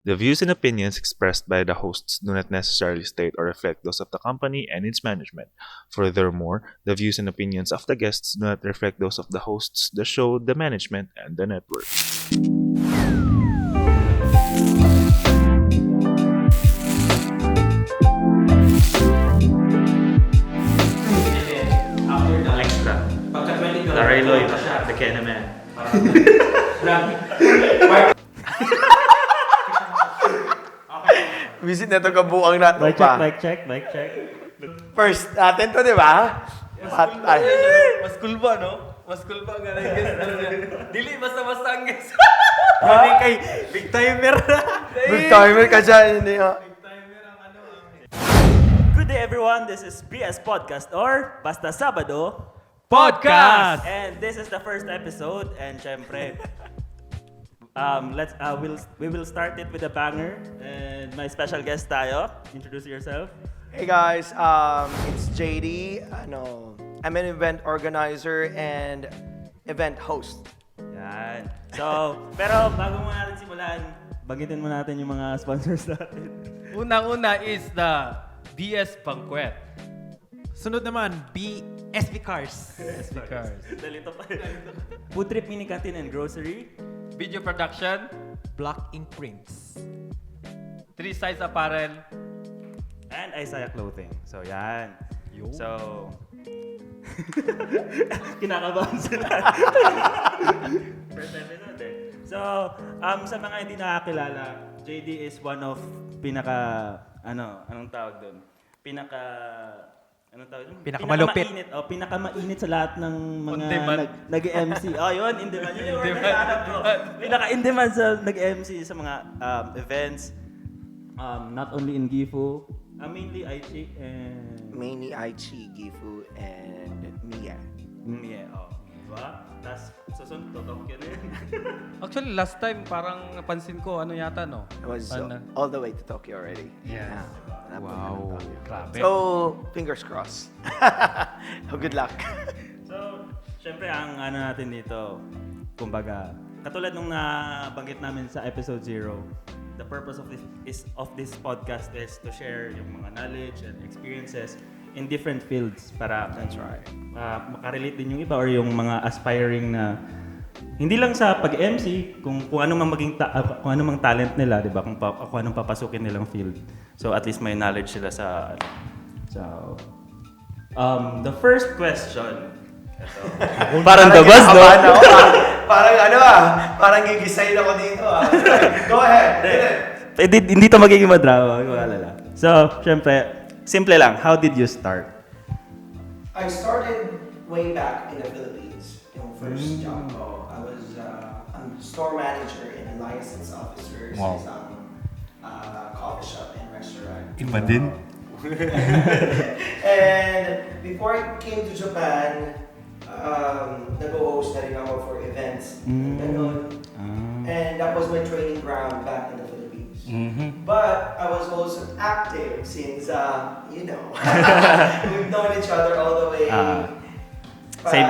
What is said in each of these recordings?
The views and opinions expressed by the hosts do not necessarily state or reflect those of the company and its management. Furthermore, the views and opinions of the guests do not reflect those of the hosts, the show, the management, and the network. After the Extra. pagka 2012, The Rayloy, pa siya. the Kenaman. Visit na ito kabuang nato Mic pa. check. First natin to, di ba? Mas cool ba, no? Mas cool ba nga na guess? Dili, basta-basta ang guess. Hindi kay big timer na. Big timer ka dyan. Hindi ha. Good day everyone, this is BS Podcast or Basta Sabado Podcast! and this is the first episode and syempre we will start it with a banger and my special guest tayo. Introduce yourself. Hey guys, it's Jaidy. I'm an event organizer and event host. Yan. So, pero bago mo natin simulan, banggitin mo natin yung mga sponsors natin. Unang-una is the BS Banquet. Sunod naman, SB Cars. SB Cars. Dalito pa. Food Trip Mini Canteen and Grocery. Video Production. Block Ink Prints. 3 Size Apparel. And Isaiah Clothing. So, yan. So, kinakabahan sila. First episode eh. So, sa mga hindi nakakilala, JD is one of anong tawag doon? Pinakamalupit. Pinakamainit sa lahat ng mga On-demand. nag-MC. Yun, in demand. Yun yung word na hinahanap ko. Pinaka-in demand sa nag-MC sa mga events. Not only in Gifu, mainly Aichi and Mainly Aichi, Gifu, and Mia. Mie. Diba? Tapos susunod to Tokyo na yun. Actually, last time parang napansin ko, ano yata, no? It was Ano? all the way to Tokyo already. Yeah. Wow. Grabe. So, fingers crossed. Good luck. So, syempre ang natin dito, kumbaga, katulad nung nabanggit namin sa episode 0, the purpose of this podcast is to share yung mga knowledge and experiences in different fields para That's right. makarelate din yung iba or yung mga aspiring na hindi lang sa pag-MC kung ano mang kung ano mang talent nila, 'di ba? Kung anong papasukin nilang field. So at least may knowledge sila sa the first question. Parang dabas, no? Parang gigisayin ako dito Go ahead. Hindi to magiging madrama, huwag alala. So, syempre, simple lang. How did you start? I started way back in the Philippines. Yung first job ko, I was a store manager and a license officer sa isang coffee shop and restaurant. Iba din. And before I came to Japan, nag-host na rin ako for events. Ganun. And that was my training ground back in the Philippines. But I was also active since, we've known each other all the way.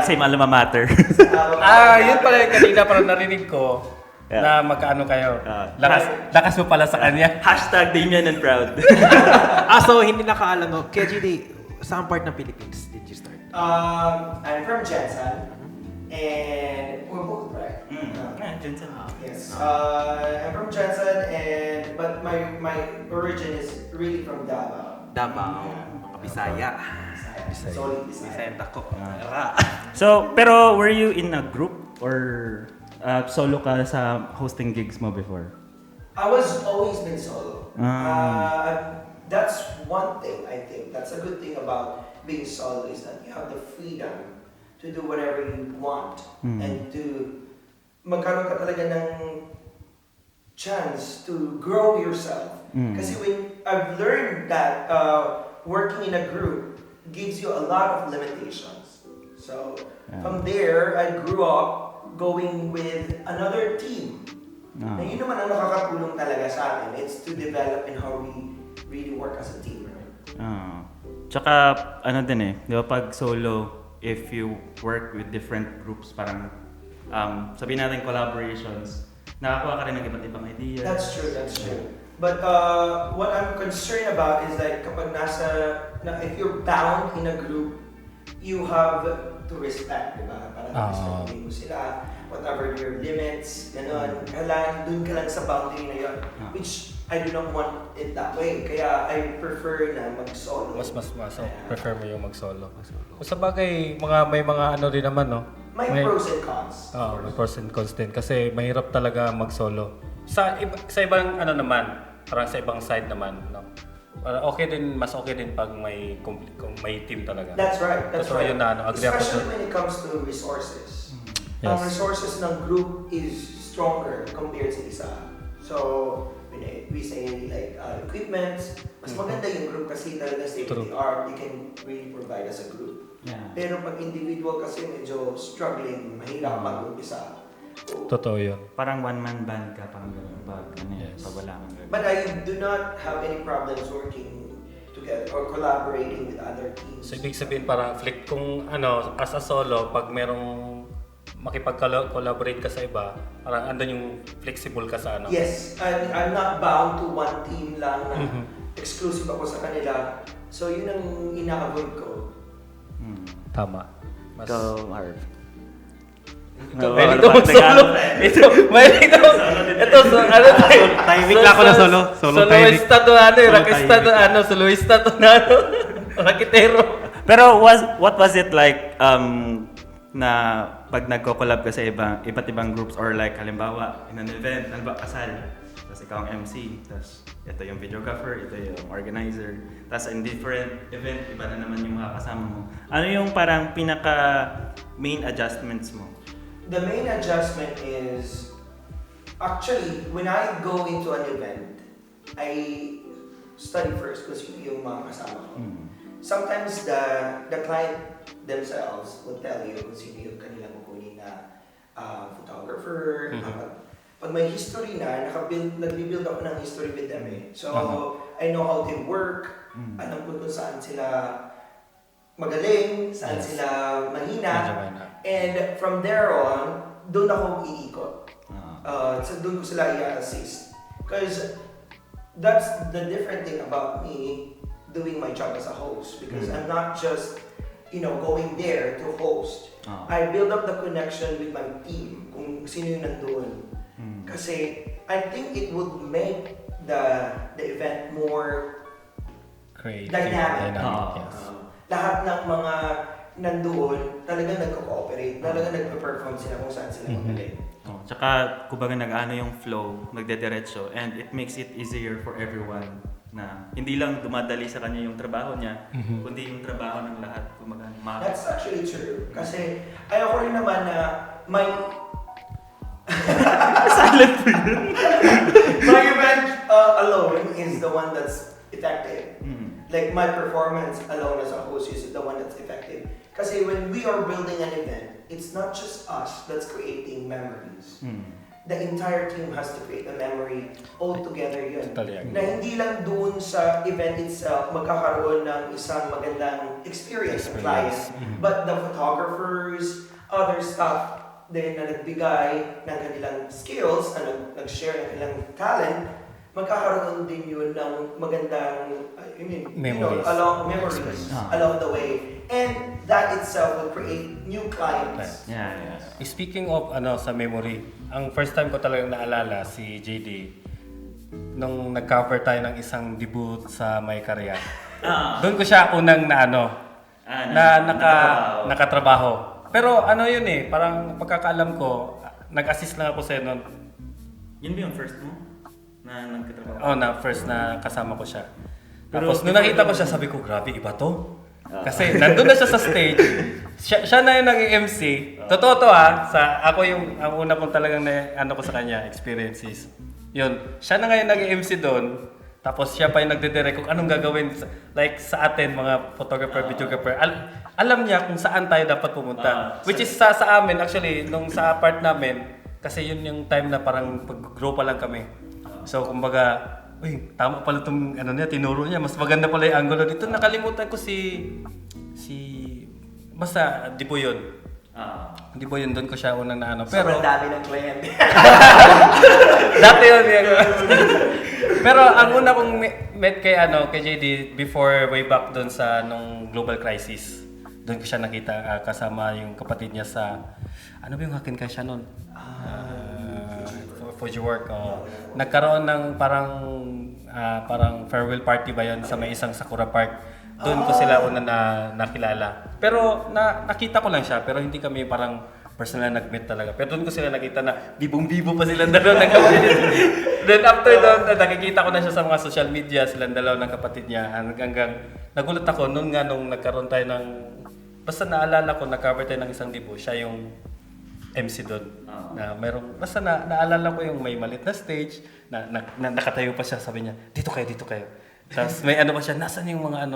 Same alma mater. Yun pala yung kanina parang narinig ko na magkaano kayo. Lakas mo pala sa kanya. Hashtag Damian and Proud. So hindi nakaalam mo. Kaya GD, saan part ng Philippines did you start? I'm from Jensen. And we're both right. Jensen. Yes. I'm from Jensen, but my origin is really from Davao. Davao. Mga Bisaya. Solid Bisaya. Tako. So, pero were you in a group or solo ka sa hosting gigs mo before? I was always been solo. That's one thing I think. That's a good thing about being solo is that you have the freedom to do whatever you want and to magkaroon ka talaga ng chance to grow yourself. Kasi when I've learned that working in a group gives you a lot of limitations. So from there, I grew up going with another team. Na yun naman ang nakakatulong talaga sa akin. It's to develop in how we really work as a team. Right? Tsaka din di ba pag solo, if you work with different groups, parang sabihin natin collaborations, nakakuha ka rin ng iba't ibang ideas. That's true. But what I'm concerned about is like kapag if you're bound in a group, you have to respect, diba? Parang respectin mo sila, whatever your limits, gano'n. Kailangan dun ka lang sa boundary na yun, which I do not want it that way. Kaya I prefer na mag-solo. Mas prefer mo yung mag-solo. Sa bagay, may mga ano din naman, no? May pros and cons. May pros and cons din. Kasi mahirap talaga mag-solo. Sa ibang ano naman, parang sa ibang side naman, no? Mas okay din pag may team talaga. That's right. Yun na, agree ako Especially dun. when it comes to resources. Yes. Ang resources ng group is stronger compared sa isa. So, when we say like equipment, mas maganda yung group kasi talaga state of the art, you can really provide as a group. Yeah. Pero pag individual kasi medyo struggling, mahirap mag-umpisa. Totoo yun. Parang one-man band ka, parang gano'n pag wala kang gagawin. But I do not have any problems working together or collaborating with other teams. So, ibig sabihin parang kung as a solo, pag merong makipag-collaborate ka sa iba, parang andun yung flexible ka sa ano. Yes, I'm not bound to one team lang na exclusive ako sa kanila. So yun ang ina-avoid ko. Tama. Ikaw, Harv. Mahilig ako solo. Tahimik lang ako na solo. Soloista to rockista to soloista to rakitero. Pero what was it like na pag nagko-collab ka sa iba't ibang groups or like halimbawa in an event, kasal, tapos ikaw ang MC, tapos ito yung videographer, ito yung organizer, tapos in different event, iba na naman yung mga kasama mo. Ano yung parang pinaka main adjustments mo? The main adjustment is actually when I go into an event, I study first kung sino yung mga kasama ko. Sometimes the client themselves will tell you kung sino yung kanilang kukunin na photographer. Pag may history na, nagbi-build ako ng history with them eh. So, I know how they work, alam ko kung saan sila magaling, saan sila mahina. And from there on, doon ako iikot. So doon ko sila i-assist. Because that's the different thing about me doing my job as a host. Because I'm not just, going there to host. I build up the connection with my team, kung sino yung nandun. Kasi I think it would make the event more Creative. dynamic. Yes. Lahat ng mga nandoon talagang nagko-cooperate, talagang nagpe-perform sila kung saan sila magaling. Tsaka kumbaga nag-ano yung flow, nagdediretso, and it makes it easier for everyone na hindi lang dumadali sa kanya yung trabaho niya, kundi yung trabaho ng lahat. Kumbaga, That's actually true. Kasi ayoko rin naman na my silent for you. my event alone is the one that's effective. Like my performance alone as a host is the one that's effective. Kasi when we are building an event, it's not just us that's creating memories. The entire team has to create a memory all together yun. Na hindi lang doon sa event itself magkakaroon ng isang magandang experience ng client. But the photographers, other staff din na nagbigay ng kanilang skills, na nag-share ng kanilang talent, magkakaroon din yun ng magandang memories along the way. And that itself will create new clients. Yeah. Speaking of sa memory, ang first time ko talagang naalala si Jaidy nung nag-cover tayo ng isang debut sa May Karya. Doon ko siya unang nakatrabaho. Pero yun parang pagkakaalam ko, nag-assist lang ako sa'yo noon. Yun ba yung first mo? Na nagkatrabaho? First na kasama ko siya. Tapos nung nakita ko siya, sabi ko, grabe, iba to. Kasi nandun na siya sa stage, siya na yung naging MC. Totoo to ako ang una kong talagang ko sa kanya, experiences. Yun, siya na ngayon naging MC doon. Tapos siya pa yung nagde-direct kung anong gagawin sa atin, mga photographer, videographer. Alam niya kung saan tayo dapat pumunta. Which is sa amin, actually, nung sa part namin, kasi yun yung time na parang pag-grow pa lang kami. So, kumbaga, tama pala itong tinuro niya. Mas maganda pala yung angulo dito. Nakalimutan ko basta, di po yun. Hindi ba yun, doon ko siya unang naano. Pero Pero, dami ng kliyente. dati yun. Pero ang una kong met kay JD before way back doon sa nung global crisis. Doon ko siya nakita kasama yung kapatid niya sa ano ba yung Hakin ka siya noon? For your work. Nagkaroon ng parang farewell party ba yun sa may isang Sakura Park. Doon ko sila una nakilala. Pero nakita ko lang siya pero hindi kami parang personal na nag-meet talaga. Pero doon ko sila nakita na bibong-bibo pa silang dalawa ng kapatid. Then after doon, nakikita ko na siya sa mga social media, silang dalawa ng kapatid niya. Hanggang nagulat ako nung nagkaroon tayo ng... Basta naalala ko, nag-cover tayo ng 1,000, siya yung MC doon. Na basta naalala ko yung may malit na stage, na nakatayo pa siya, sabi niya, dito kayo. Tapos may pa siya, nasan yung mga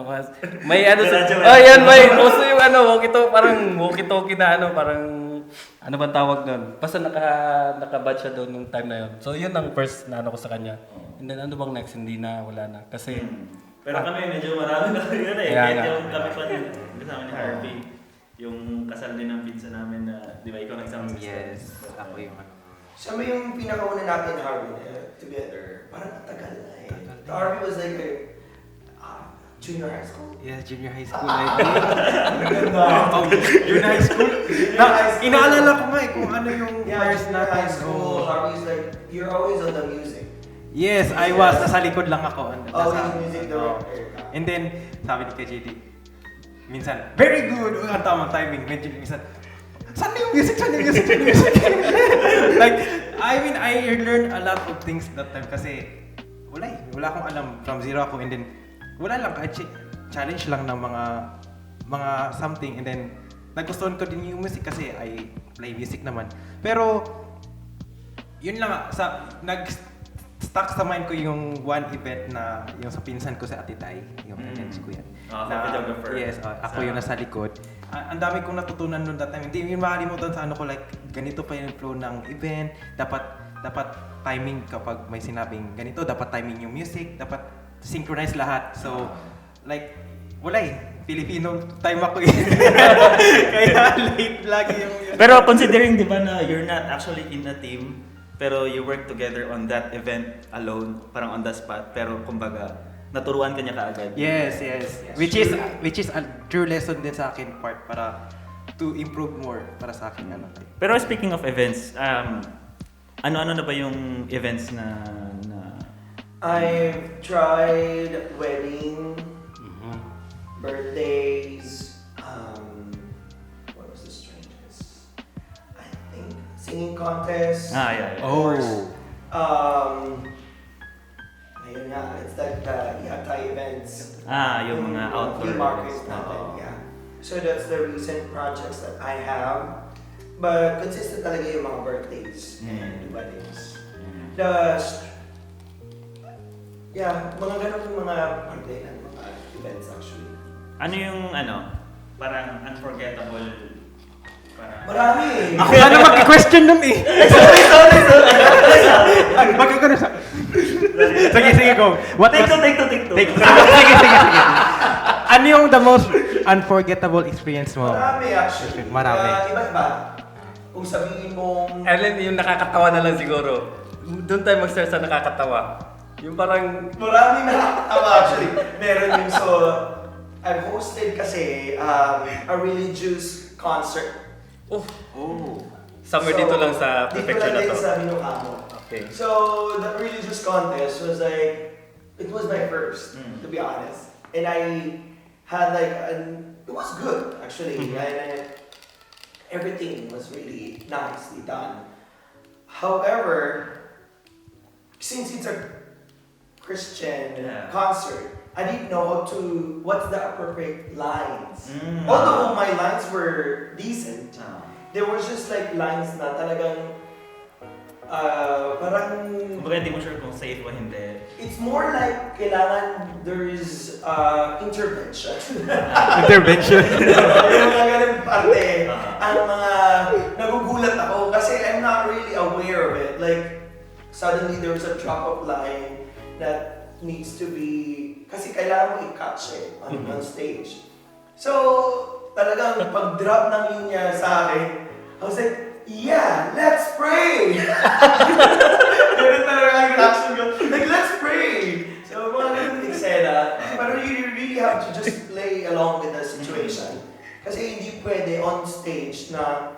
may yan, may uso yung walkie-talkie na parang, ano bang tawag nun? Basta naka-bad siya doon nung time na yun. So yun ang first na ko sa kanya. And then ano bang next? Hindi na, wala na. Kasi... Pero kami medyo marami na yun eh. Kaya Kahit yung kami pa din, kasama ni Harvey. Yung kasal din ng pinsa namin na, di ba, ikaw nagsama sa Yes, ako yung Siya ba yung pinakauna natin, Harvey, together? Parang matagal na eh. Harvey was like junior high school? Yes, junior high school. Junior high school? Inaalala ko nga kung ano yung first junior natin. high school. Harvey's like, you're always on the music. Yes, I was. Nasa likod lang ako. Always music director. And then, sabi ni KJD, minsan, very good! Ang tamang timing. Medyo minsan, saan na yung music? Like, I mean, I learned a lot of things that time kasi wala akong alam. From zero ako and then, wala lang. Challenge lang ng mga something and then, nagustuhan ko din yung music kasi I play music naman. Pero, yun lang, stuck sa mind ko yung one event na yung sa pinsan ko sa Atitay, yung events ko yan. Photographer. Yes, ako yung nasa likod. Ang dami kong natutunan noon that time. Hindi yung makalimutan sa ko like ganito pa yung flow ng event. Dapat timing kapag may sinabing ganito, dapat timing yung music, dapat synchronize lahat. So like wala Filipino time ako eh. Kaya late lagi yung... Pero considering di ba na you're not actually in a team, pero you work together on that event alone, parang on the spot, pero kumbaga, naturuan ka niya kaagad. Yes. Which is a true lesson din sa akin part para to improve more para sa akin. Pero speaking of events, ano-ano na ba yung events na I've tried wedding, birthdays, what was the strangest? I think singing contest. yeah. Oh. Ayun nga, it's like the yatay events. Yung mga outdoor flea markets natin, yeah. So that's the recent projects that I have. But consistent talaga yung mga birthdays and weddings. Mga ganun yung mga birthday and mga events actually. Ano yung parang unforgettable, parang... Marami eh. Ako na mag-question nun eh. Sorry. Magkakaroon sa... Sige, go. Take two. Sige. Ano yung the most unforgettable experience mo? Marami actually. Marami. Iba-iba. Kung sabihin mong... Ellen, yung nakakatawa na lang siguro. Doon tayo mag-start sa nakakatawa. Yung parang... Marami nakakatawa actually. Meron yung I've hosted kasi a religious concert. Somewhere dito lang sa prefecture na to. Dito lang din sa Minocamo. Okay. So, the religious contest was like, it was my first, to be honest. And I had it was good actually. And everything was really nicely done. However, since it's a Christian concert, I didn't know what's the appropriate lines. Although my lines were decent, there was just like lines na talagang parang... Kumbaga hindi mo sure kung safe o hindi. It's more like kailangan there is intervention. Intervention. Yung mga ganun parte, ang mga nagugulat ako kasi I'm not really aware of it. Like, suddenly there was a drop of line that needs to be, kasi kailangan mo i-catch it on stage. So, talagang pag-drop ng linya sa akin, I was like, yeah, let's pray! Ganun talaga ang reaction ko. Like, let's pray! So, mga ganun eksena. Pero you really have to just play along with the situation. Kasi hindi pwede on stage na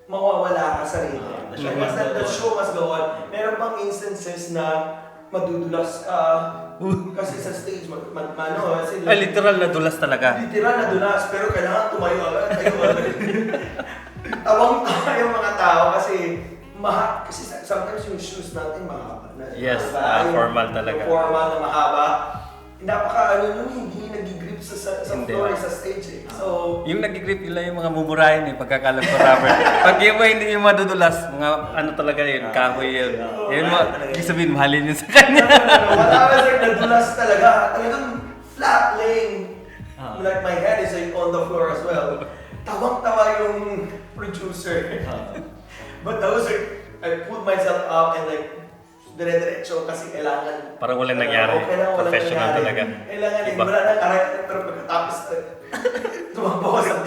mawawala ka sa rhythm. The show must go on. Meron pang instances na madudulas ka. Kasi sa stage, Literal na dulas talaga. Literal na dulas, pero kailangan tumayo agad. Tawang-tawa yung mga tao kasi kasi sometimes yung shoes natin mahaba na. Yes, formal talaga. Formal na mahaba. Nun, hindi nag-grip sa floor, sa stage eh. So, yung nag-grip nila yung mga mumurahin pagkakalag ko rubber. Pag yung hindi yung madudulas, mga ano talaga yun, kahoy yun. Yun mo, ibig sabihin, mahalin yun sa kanya. Wala sir, nadulas talaga. Talagang flat laying. Like my head is like on the floor as well. Tawang-tawa yung producer. But that was like, I put myself up and like, dire-diretso kasi kailangan. Parang walang nangyari. Professional talaga. Kailangan din. Wala nang karakter pero pagkatapos tumakbo ko sa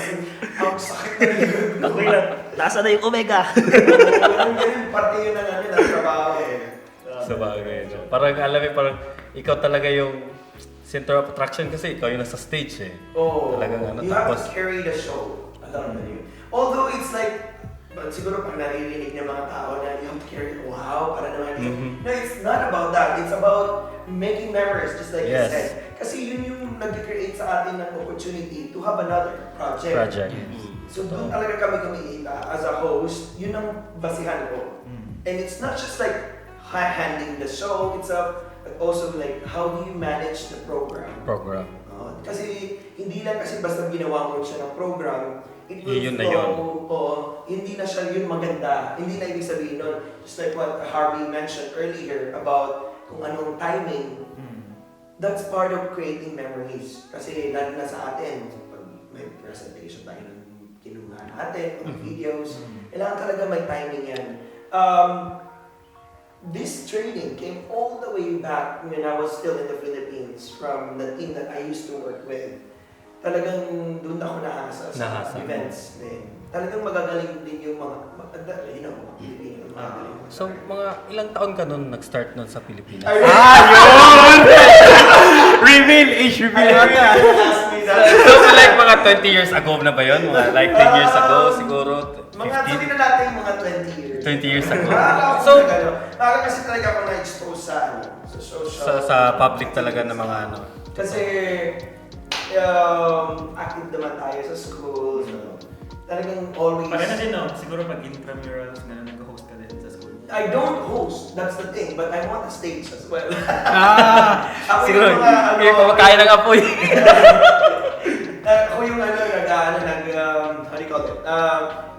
ang sakit na rin. Okay lang. Nasa na yung Omega. Yung parte yun na namin ang trabaho eh. Sa bagay. Parang alam mo, parang ikaw talaga yung center of attraction kasi ikaw yung nasa stage eh. Talagang ano. You have to carry the show. Alam mo yun. Although it's like, siguro pag naririnig ng mga tao na you have to carry, wow, para naman No, it's not about that. It's about making memories, just like you said. Kasi yun yung nag-create sa atin ng opportunity to have another project. So doon talaga kami kumikita as a host, yun ang basihan ko. And it's not just like handling the show itself, but also like how do you manage the program. Kasi hindi lang kasi basta ginawa mo siya ng program, it will yun flow. Hindi na siya yun maganda. Hindi na ibig sabihin nun. Just like what Harvey mentioned earlier about kung anong timing. That's part of creating memories. Kasi lalo na sa atin, pag may presentation tayo ng kinuha natin, videos, kailangan talaga may timing yan. This training came all the way back when I was still in the Philippines from the team that I used to work with. Talagang doon ako nahasa sa events din. Talagang magagaling din yung mga Pilipino. So, mga ilang taon ka nun nag-start nun sa Pilipinas? Yun! Reveal! Age reveal! So, like mga 20 years ago na ba yun? Mga like 10 years ago siguro? Mga sabihin na natin yung mga 20 years. 20 years ago. So, kasi talaga ako na-expose sa social. Sa public talaga ng mga ano. Kasi, active naman tayo sa school. So, talagang always... Pare na din no? Siguro pag intramurals na nag-host ka din sa school. I don't host, that's the thing, but I'm on the stage as well. Ako Siguro, yung mga, hindi kumakain ng apoy. ako yung how do you call it?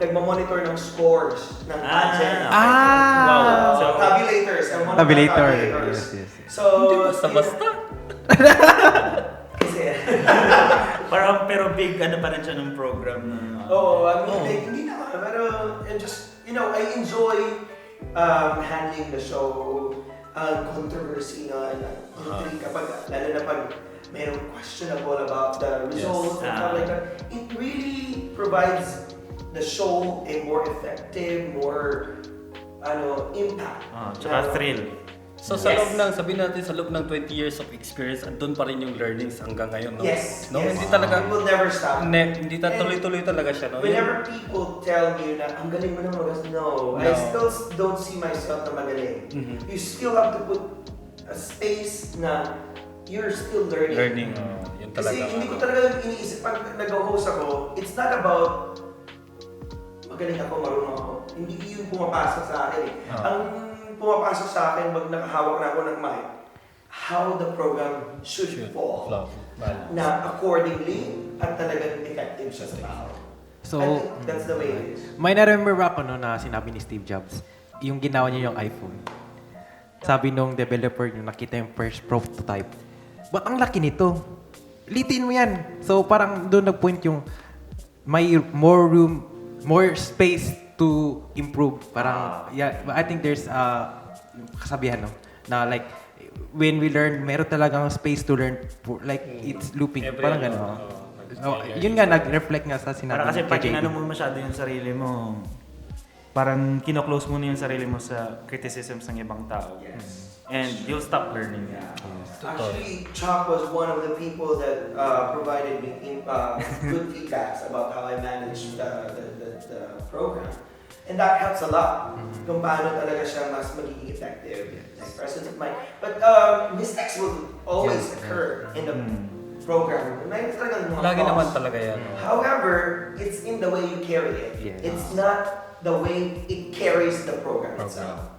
Nagmamonitor ng scores ng pageant. Wow. So, tabulators. I'm one of the Tabulator. tabulators. Yes. So, Basta-basta. Kasi, Parang pero big ano pa rin siya ng program na... hindi naman. Pero, I enjoy handling the show, controversy kapag, lalo na pag mayroong questionable about the results and stuff like that. It really provides the show a more effective, more impact. Tsaka thrill. So sa loob ng, sabihin natin sa loob ng 20 years of experience, andun pa rin yung learnings hanggang ngayon, no? Yes. Hindi talaga, It will never stop. hindi tuloy-tuloy talaga siya, no? Whenever people tell me na ang galing mo naman, no, I still don't see myself na magaling. You still have to put a space na you're still learning. Yun talaga. Kasi hindi ko talaga iniisip pag nag-host ako, it's not about magaling ako, marunong ako. Hindi yung pumapasok sa akin eh. Ang pumapasok sa akin pag nakahawak na ako ng mic, how the program should fall. Na accordingly at talagang effective siya sa tao. So, I think that's the way it is. may na-remember ako na sinabi ni Steve Jobs, yung ginawa niya yung iPhone. Sabi nung developer yung nakita yung first prototype, ba't ang laki nito? Litin mo yan. So parang doon nag-point yung may more room, more space to improve. Parang, I think there's kasabihan, no? Na like, when we learn, meron talagang space to learn. Like, it's looping. Parang gano'n. Yun nga, nag-reflect nga sa sinabi Para kasi ni pag JD. mo masyado yung sarili mo, parang kino-close mo na yung sarili mo sa criticisms ng ibang tao. Yes. And you'll stop learning. Actually, Chuck was one of the people that provided me good feedbacks about how I managed the program. And that helps a lot. Kung paano talaga siya mas magiging effective. Like presence of mind. But mistakes will always occur in the program. May talagang mga Lagi flaws. naman talaga yan. However, it's in the way you carry it. Yes. It's not the way it carries the program itself.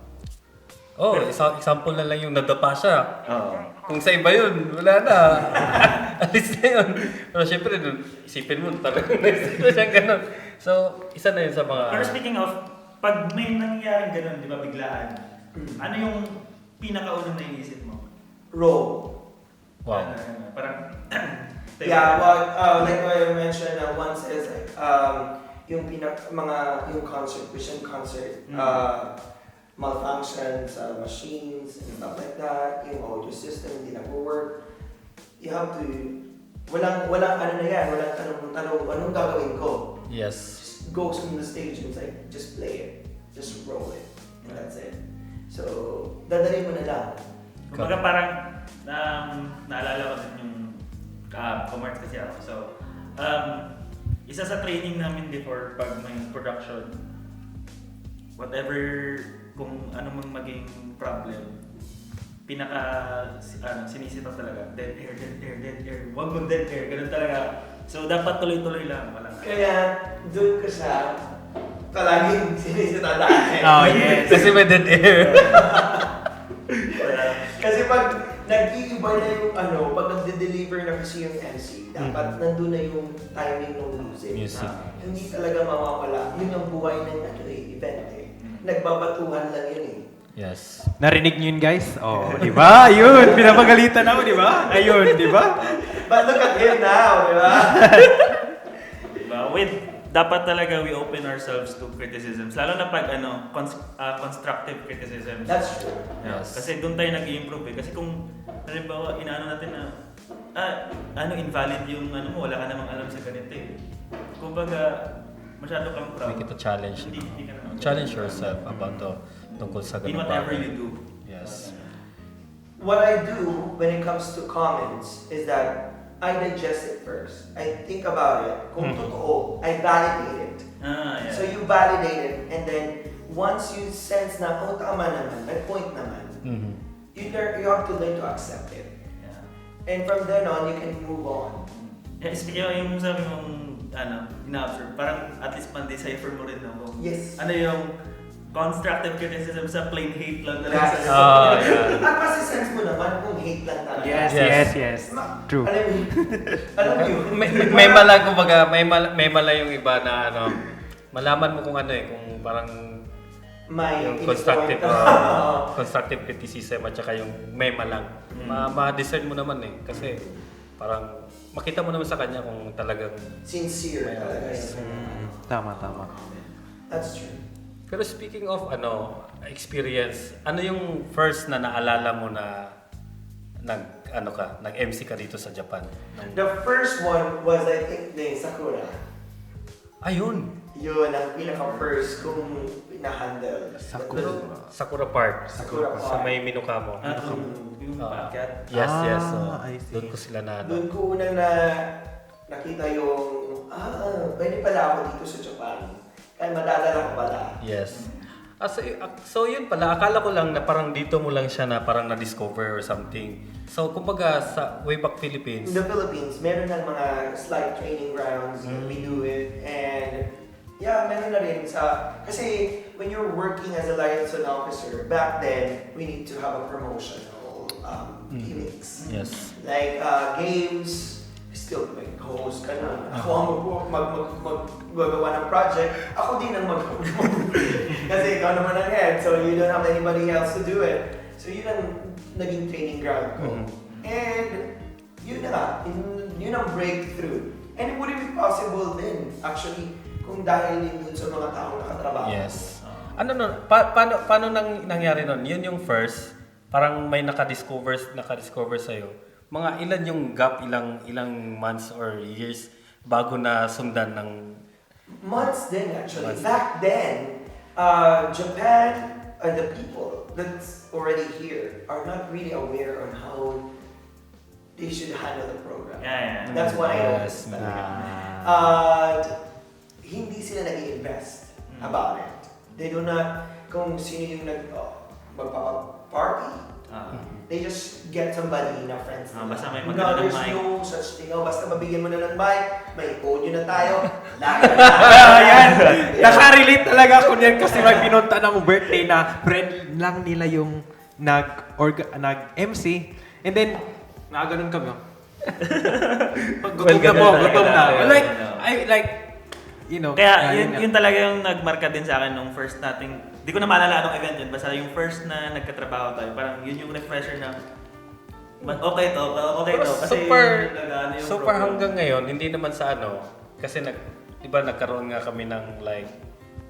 Oh, example na lang yung nadapa siya. Kung sa iba yun, wala na. Alis na yun. Pero syempre, isipin mo, talagang naisip na siyang ganun. So, isa na yun sa mga... Pero speaking of, pag may nangyaring ganun, di ba, biglaan, ano yung pinakaunang naiisip mo? Roll. Wow. Parang... Yeah, well, like what I mentioned once is like, yung yung concert, vision concert, malfunction sa machines and stuff like that, yung audio system hindi nag-work. You have to, walang ano na yan, walang tanong, anong gagawin ko? Yes. Just go on the stage and it's like, just play it, just roll it, and that's it. So, dadalhin mo na lang. Kumbaga parang, naalala ko din yung commerce kasi ako. So, isa sa training namin before pag may production, whatever kung ano mang maging problem, sinisita talaga. Dead air. Wag mong dead air. Ganun talaga. So, dapat tuloy-tuloy lang. Walang Kaya, doon ko siya palaging sinisita dahil. Oh, yes. Kasi may dead air. Kasi pag nag-iiba na yung pag nagde-deliver na kasi yung MC, dapat nandun na yung timing ng music. Music. Hindi talaga mawawala. Yun ang buhay ng event eh. Nagbabatuhan lang yun eh. Yes. Narinig niyo yun, guys? Oh, di ba? Ayun, pinapagalitan ako, di ba? Ayun, di ba? But look at him now, di ba? diba? Dapat talaga we open ourselves to criticisms. Lalo na pag constructive criticisms. That's true. Yes. Kasi doon tayo nag-i-improve eh. Kasi kung, halimbawa, inaano natin na, invalid yung mo, wala ka namang alam sa ganito eh. Kumbaga, masyado kang proud. Make it a challenge. Hindi ka naman. Challenge yourself about tungkol sa In ganung whatever bagay. you do. Yes. What I do when it comes to comments is that I digest it first. I think about it. Kung totoo, I validate it. Yeah. So you validate it, and then once you sense na, oh, tama naman, may point naman, Mhm. you have to learn to accept it. Yeah. And from then on, you can move on. Speaking of yung sabi mong, ina-observe, parang at least pan-decipher mo rin kung Yes. ano yung constructive criticism sa plain hate lang talaga. Yes. Yeah. At masisense mo naman kung hate lang talaga. Yes. True. Alam mo yun? may mala kumbaga, may mala yung iba na malaman mo kung kung parang May yung pinpoint. constructive criticism at saka yung may malang. Ma-discern mo naman kasi parang makita mo naman sa kanya kung talagang Sincere talaga. Tama. That's true. Pero speaking of experience, ano yung first na naalala mo na nag-MC ka dito sa Japan? The first one was, I think, the Sakura. Ayun. Yun ang pinaka-first kong na-handle. Sakura Park. Sakura Sa Park. may Minokamo. Yung podcast. Yes. I see. Doon ko sila na Doon ko unang nakita yung, pwede pala ako dito sa Japan. Kaya madadala ko pala. Yes. So yun pala, akala ko lang na parang dito mo lang siya na parang na-discover or something. So kumbaga sa way back Philippines. In the Philippines, meron ng mga slight training grounds. We do it. And yeah, meron na rin kasi when you're working as a liaison officer, back then, we need to have a promotional gimmicks. Yes. Like games, still may host ka na. Ako ang maggagawa ng project, ako din ang kasi ikaw naman ang head, so you don't have anybody else to do it. So yun ang naging training ground ko. And yun na nga, yun ang breakthrough. And it wouldn't be possible then, actually, kung dahil din dun sa mga taong nakatrabaho. Yes. Paano nangyari nun? Yun yung first, parang may nakadiscover sa'yo. Mga ilan yung gap, ilang months or years bago na sundan ng Months then actually. Months. Back then, Japan and the people that's already here are not really aware on how they should handle the program. Yeah. That's what I Yes, noticed. Ah. Hindi sila nag-invest about it. They do not, kung sino yung magpapa-party, they just get somebody na friends nila. Basta may No, maganda ng there's mic. no such thing. Basta mabigyan mo na ng mic, may audio na tayo. Ayan! Nakarelate talaga ako niyan kasi may pinunta na mo birthday na friend lang nila yung nag-MC. And then, nakaganon kami. Gutom na po, gutom na. Kaya yun talaga yung nagmarka din sa akin nung first nating, di ko na maalala anong event yun, basta yung first na nagkatrabaho tayo, parang yun yung refresher na, okay to. Kasi yung super program. hanggang ngayon, hindi naman sa kasi di ba nagkaroon nga kami ng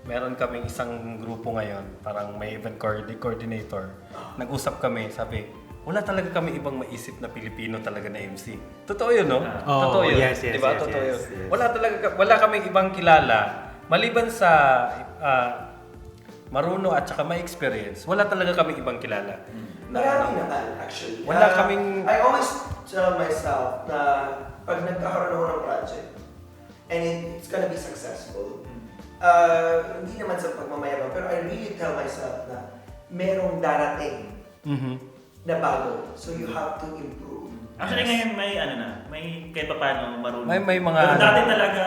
meron kaming isang grupo ngayon, parang may event coordinator. Nag-usap kami, sabi, wala talaga kami ibang maisip na Pilipino talaga na MC. Totoo yun, no? Totoo yun. Yes, diba? yes, Totoo yes, yun. yes. Wala kaming ibang kilala. Maliban sa marunong at saka may experience, wala talaga kaming ibang kilala. Marami naman, actually. Wala kaming- I always tell myself na pag nagkakaroon ako ng project and it's gonna be successful, hindi naman sa pagmamayabang, pero I really tell myself na merong darating na bago. So you have to improve. Actually ngayon may kahit pa paano marunong. May mga Pero dati talaga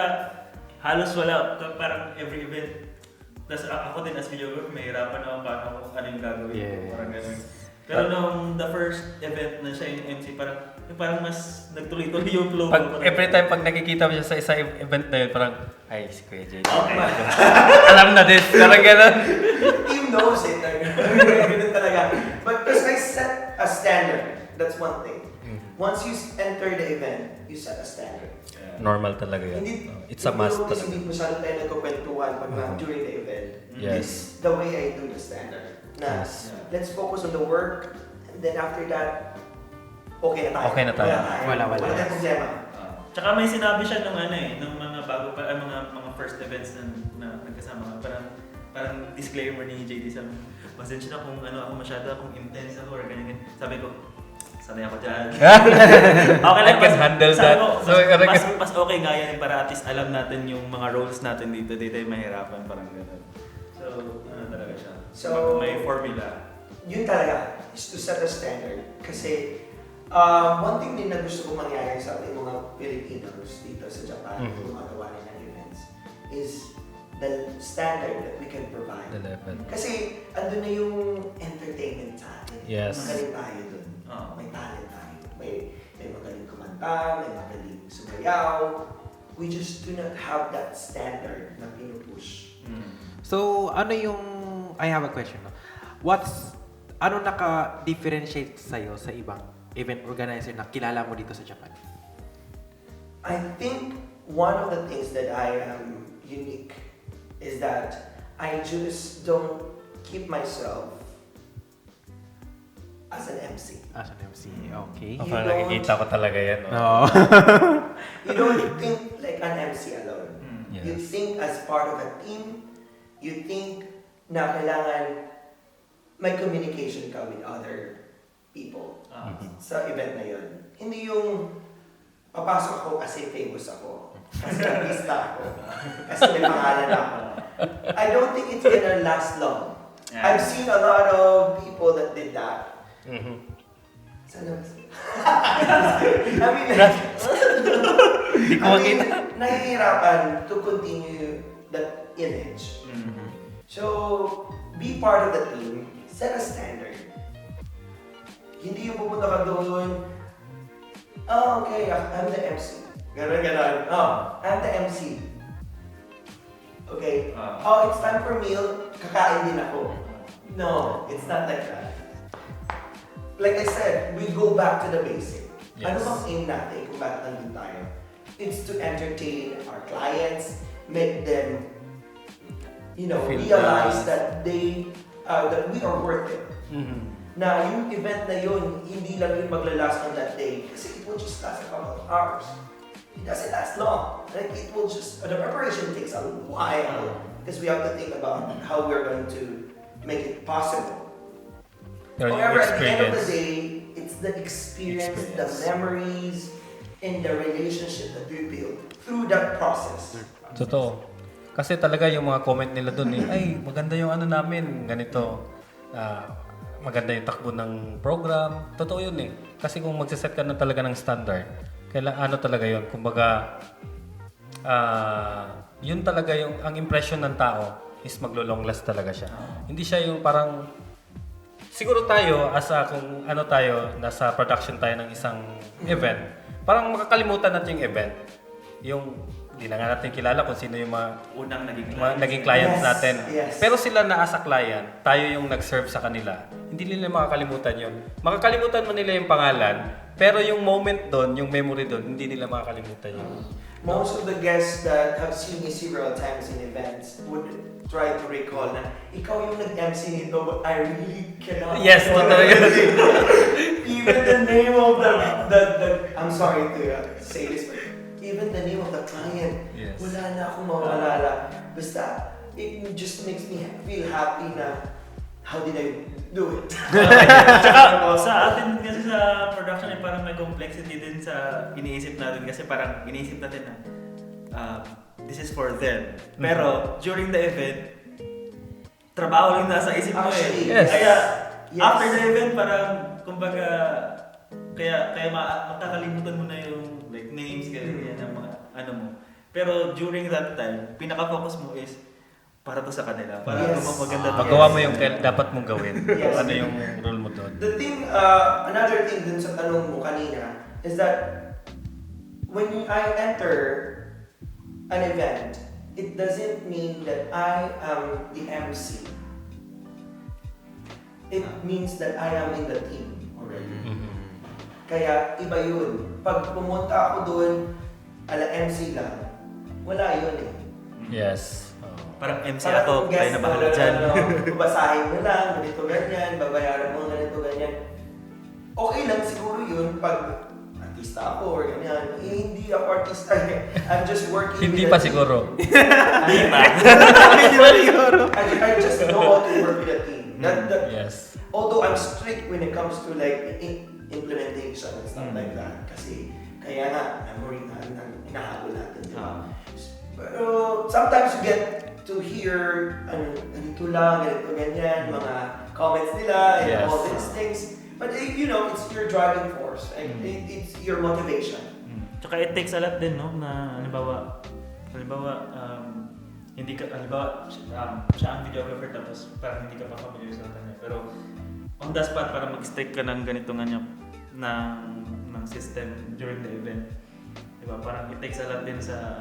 halos wala, parang every event. Tapos ako din as videographer, may hirapan naman paano kung ano yung gagawin ko, Yeah. parang gano'n. Pero nung the first event na siya yung MC, parang mas nagtuloy-tuloy yung flow. every time pag nakikita mo siya sa isang event na yun, parang, ay, si Kuya Jaidy. Okay. Alam na din, parang gano'n. Team knows it. Ganun talaga. But because I set a standard, that's one thing. Once you enter the event, you set a standard. Normal talaga yun. Hindi, It's a must Hindi talaga. masyado tayo nagkukwentuhan pag during the event. Yes. It's the way I do the standard. Na, Yes. let's focus on the work, and then after that, okay na tayo. Okay na tayo. Wala. Wala tayong problema. Tsaka may sinabi siya nung mga bago pa, mga first events na nagkasama. Parang disclaimer ni Jaidy Salansan. Pasensya na kung ako masyado, kung intense ako or ganyan. Sabi ko, sanay ako dyan. Okay lang, I can handle sabi that. ko, So, mas okay nga yan para at least alam natin yung mga roles natin dito. Di tayo mahirapan, parang gano'n. So, talaga siya. So, may formula. Yun talaga, is to set a standard. Kasi, one thing din na gusto ko mangyari sa ating mga Filipinos dito sa Japan, kung gumagawa nila ng events, is the standard that we can provide. The level. Kasi, andun na yung entertainment sa atin. Yes. Magaling tayo dun. May talent tayo. May magaling kumanta, may magaling sumayaw. We just do not have that standard na pinupush. So, I have a question. No? Ano naka-differentiate sa'yo sa ibang event organizer na kilala mo dito sa Japan? I think one of the things that I am unique is that I just don't keep myself as an MC. As an MC, okay. You Parang don't- nakikita ko talaga yan. No? No. You don't think like an MC alone. Yes. You think as part of a team. You think na kailangan may communication ka with other people sa event na yun. Hindi yung papasok ako kasi famous ako. Kasi artista ako. Kasi may pangalan ako. I don't think it's gonna last long. Yeah. I've seen a lot of people that did that. Sana I mean, nahihirapan to continue that image. So, be part of the team, set a standard. Hindi yung pupunta ka doon, okay, I'm the MC. Ganon. I'm the MC. Okay, it's time for meal, kakain din ako. No, it's not like that. Like I said, we go back to the basic. Ano Yes. bang aim natin kung bakit nandun tayo? It's to entertain our clients, make them, Feel realize bad. that that we are worth it. Na yung event na yun, hindi lang yung maglalast on that day. Kasi it will just last a couple of hours. it doesn't last long. Like it will just the preparation takes a while because we have to think about how we're going to make it possible. Your However, at the end of the experience. day, it's the experience, the memories, and the relationship that we build through that process. Totoo. Kasi talaga yung mga comment nila doon ay maganda yung ano namin, ganito. Maganda yung takbo ng program. Totoo yun eh. Kasi kung magsiset ka na talaga ng standard, ano talaga yun? Kumbaga, yun talaga yung, ang impression ng tao is maglo-long last talaga siya. Hindi siya yung parang, siguro tayo, kung ano tayo, nasa production tayo ng isang event, parang makakalimutan natin yung event. Yung, hindi na nga natin kilala kung sino yung mga Unang naging clients Yes, natin. yes. Pero sila na as a client, tayo yung nag-serve sa kanila. Hindi nila makakalimutan yun. Makakalimutan man nila yung pangalan, pero yung moment doon, yung memory doon, hindi nila makakalimutan yun. Most of the guests that have seen me several times in events would try to recall na ikaw yung nag-MC nito, but I really cannot. Yes, recall totoo yun. everything. Even the name of the I'm sorry to say this, but even the name of the client, Yes. wala na akong mawalala. Basta, it just makes me feel happy na how did I do it? Tsaka sa atin kasi sa production ay parang may complexity din sa iniisip natin kasi parang iniisip natin na this is for them. Pero during the event, trabaho rin nasa isip mo Actually, eh. yes. Kaya Yes. after the event parang kumbaga kaya makakalimutan mo na yung like names ganyan ng mga ano mo. Pero during that time, pinaka-focus mo is para to sa kanila. Para Yes. maganda. Magawa mo yung dapat mong gawin. Yes. Ano yung role mo doon. The thing, another thing dun sa tanong mo kanina is that when I enter an event, it doesn't mean that I am the MC. It means that I am in the team already. Kaya iba yun. Pag pumunta ako doon, ala MC lang, wala yun eh. Yes. Parang MC Parang ako, guest tayo na bahala mo, dyan. babasahin mo lang, ganito ganyan, babayaran mo ganito ganyan. Okay lang siguro yun pag artista ako or ganyan. Eh, hindi ako artista eh. I'm just working Hindi with pa a team. siguro. Hindi pa. I just know how to work with a team. Yes. Although I'm strict when it comes to like implementation and stuff like that. Kasi kaya nga, memory na inahabol natin. Diba? Pero sometimes you get to hear ganito lang, ganito ganyan, mga comments nila and Yes. all these things. But you know, it's your driving force. It's your motivation. Tsaka it takes a lot din, no? Na halimbawa, hindi ka, halimbawa, siya ang videographer tapos parang hindi ka pa familiar sa kanya. Pero on the spot, parang mag-stick ka ng ganito nga niya, ng system during the event. Diba? Parang it takes a lot din sa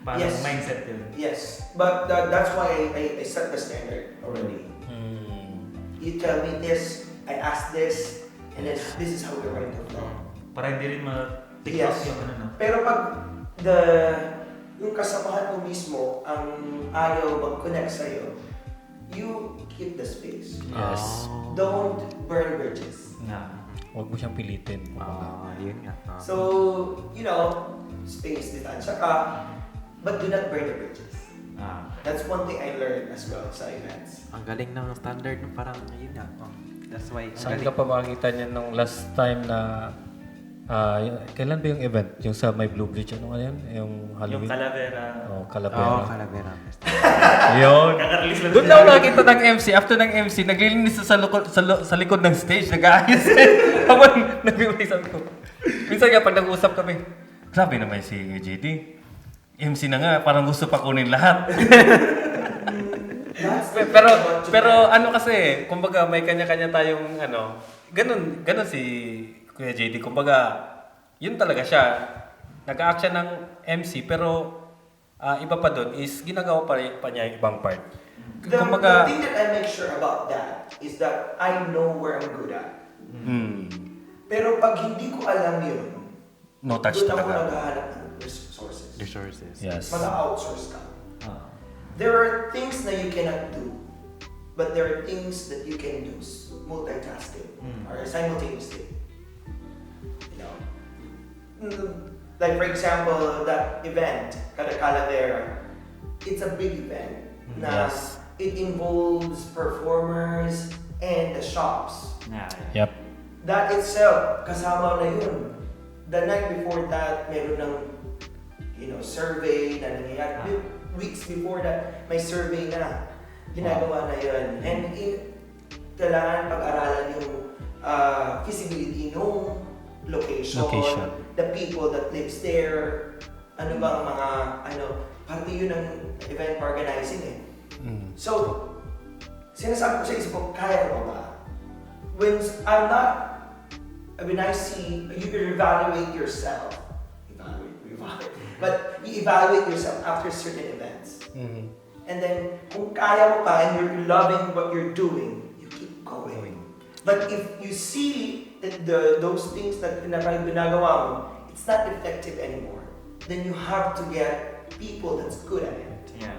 parang Yes. mindset yun. Yes, but that's why I set the standard already. You tell me this, I ask this, and then this is how we're going to flow. Para hindi rin ma-tiktok Yes. yung Pero pag yung kasamahan mo mismo ang ayaw mag-connect sa'yo, you keep the space. Yes. Don't burn bridges. Huwag mo siyang pilitin. Yun nga. So, you know, space, distansya ka, but do not burn the bridges. That's one thing I learned as well sa events. Ang galing ng standard ng parang yun nga. That's why ang Saan galing. ka pa makakita niyan nung last time na kailan ba yung event? Yung sa may Blue Bridge, ano nga yan? Yung Halloween? Yung Calavera. Calavera. Calavera. Yun. Kaka-release lang Doon na ako nakita ng MC. After ng MC, naglilinis sa likod ng stage. Nag-aayos. Habang nag-uwi sabi ko. Minsan nga pag nag-uusap kami, grabe naman si JD. MC na nga, parang gusto pa kunin lahat. pero ano kasi, kumbaga may kanya-kanya tayong ganun si Kuya JD. Kumbaga, yun talaga siya. Nag-a-act siya ng MC pero iba pa doon is ginagawa pa niya yung ibang part. The thing that I make sure about that is that I know where I'm good at. Pero pag hindi ko alam yun, No touch doon ako talaga. naghahanap ng resources. Yes. Mag-outsource ka. There are things na you cannot do, but there are things that you can do multitasking or simultaneously. You know, Like for example, that event, Kada Calavera, it's a big event. Na Yes. it involves performers and the shops. Yep. That itself, kasama na yun. The night before that, meron ng survey na nangyayari. Weeks before that, may survey na. Ginagawa na yun. And kailangan pag-aralan yung feasibility ng location, the people that lives there, ano bang mga, parte yun ng event organizing eh. So, sinasabi ko sa isip ko, kaya ko ba? When I see, you evaluate yourself, but you evaluate yourself after certain events. And then, kung kaya mo pa and you're loving what you're doing, you keep going. But if you see that those things that ginagawa mo, it's not effective anymore, then you have to get people that's good at it. Yeah.